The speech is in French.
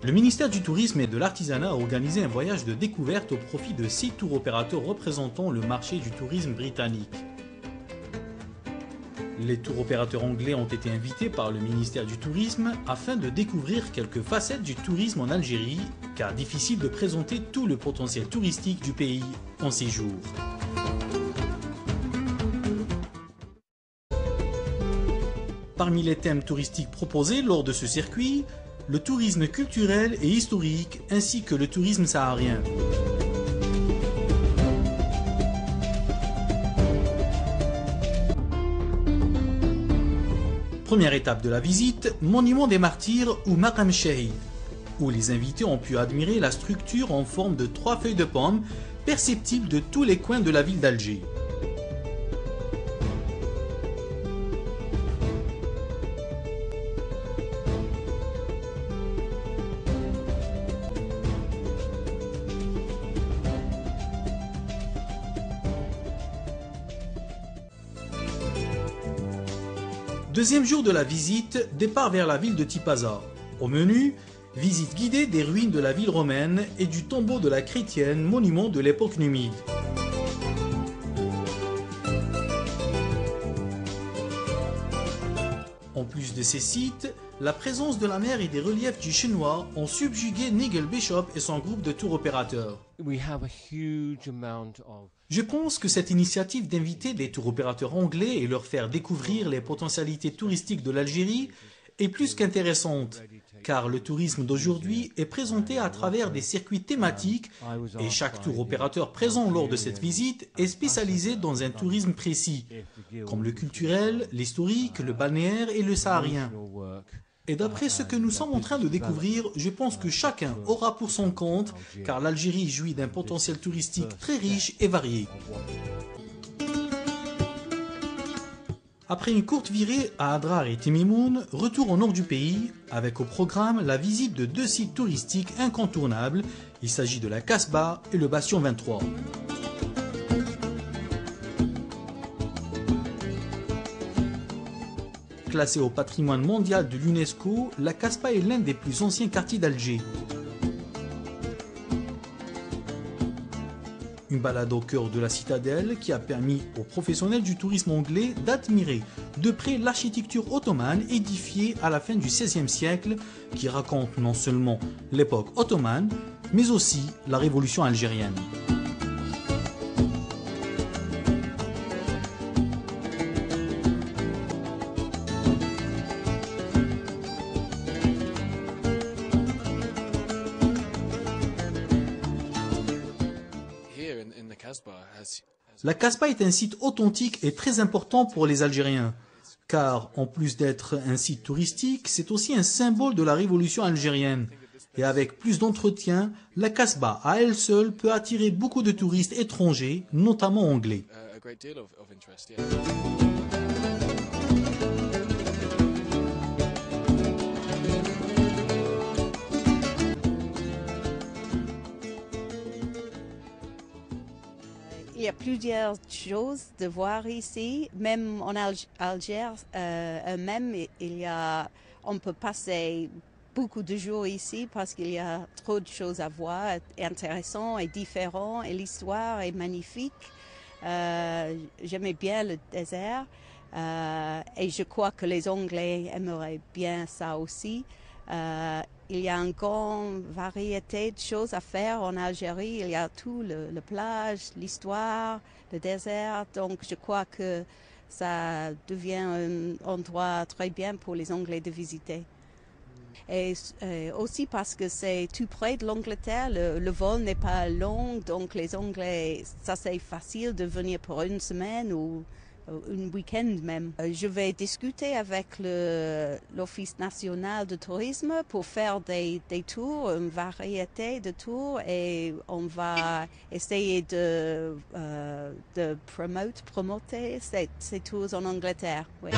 Le ministère du Tourisme et de l'Artisanat a organisé un voyage de découverte au profit de 6 tours opérateurs représentant le marché du tourisme britannique. Les tours opérateurs anglais ont été invités par le ministère du Tourisme afin de découvrir quelques facettes du tourisme en Algérie, car difficile de présenter tout le potentiel touristique du pays en 6 jours. Parmi les thèmes touristiques proposés lors de ce circuit, le tourisme culturel et historique ainsi que le tourisme saharien. Première étape de la visite, Monument des Martyrs ou Maqam Shahid, où les invités ont pu admirer la structure en forme de 3 feuilles de pomme perceptibles de tous les coins de la ville d'Alger. Deuxième jour de la visite, départ vers la ville de Tipaza. Au menu, visite guidée des ruines de la ville romaine et du tombeau de la chrétienne, monument de l'époque numide. En plus de ces sites, la présence de la mer et des reliefs du chinois ont subjugué Nigel Bishop et son groupe de tour opérateurs. Je pense que cette initiative d'inviter des tours opérateurs anglais et leur faire découvrir les potentialités touristiques de l'Algérie est plus qu'intéressante, car le tourisme d'aujourd'hui est présenté à travers des circuits thématiques et chaque tour opérateur présent lors de cette visite est spécialisé dans un tourisme précis, comme le culturel, l'historique, le balnéaire et le saharien. Et d'après ce que nous sommes en train de découvrir, je pense que chacun aura pour son compte, car l'Algérie jouit d'un potentiel touristique très riche et varié. Après une courte virée à Adrar et Timimoun, retour au nord du pays, avec au programme la visite de 2 sites touristiques incontournables. Il s'agit de la Kasbah et le Bastion 23. Classée au patrimoine mondial de l'UNESCO, la Kasbah est l'un des plus anciens quartiers d'Alger. Une balade au cœur de la citadelle qui a permis aux professionnels du tourisme anglais d'admirer de près l'architecture ottomane édifiée à la fin du XVIe siècle, qui raconte non seulement l'époque ottomane, mais aussi la révolution algérienne. La Kasbah est un site authentique et très important pour les Algériens, car en plus d'être un site touristique, c'est aussi un symbole de la révolution algérienne. Et avec plus d'entretien, la Kasbah à elle seule peut attirer beaucoup de touristes étrangers, notamment anglais. Il y a plusieurs choses de voir ici, même en Alger, on peut passer beaucoup de jours ici parce qu'il y a trop de choses à voir, intéressantes et différentes, et l'histoire est magnifique. J'aimais bien le désert et je crois que les Anglais aimeraient bien ça aussi. Il y a une grande variété de choses à faire en Algérie. Il y a tout, le plage, l'histoire, le désert. Donc je crois que ça devient un endroit très bien pour les Anglais de visiter. Et aussi parce que c'est tout près de l'Angleterre, le vol n'est pas long, donc les Anglais, ça c'est facile de venir pour une semaine ou un week-end même. Je vais discuter avec l'Office national de tourisme pour faire des tours, une variété de tours, et on va essayer de promoter ces tours en Angleterre. Oui.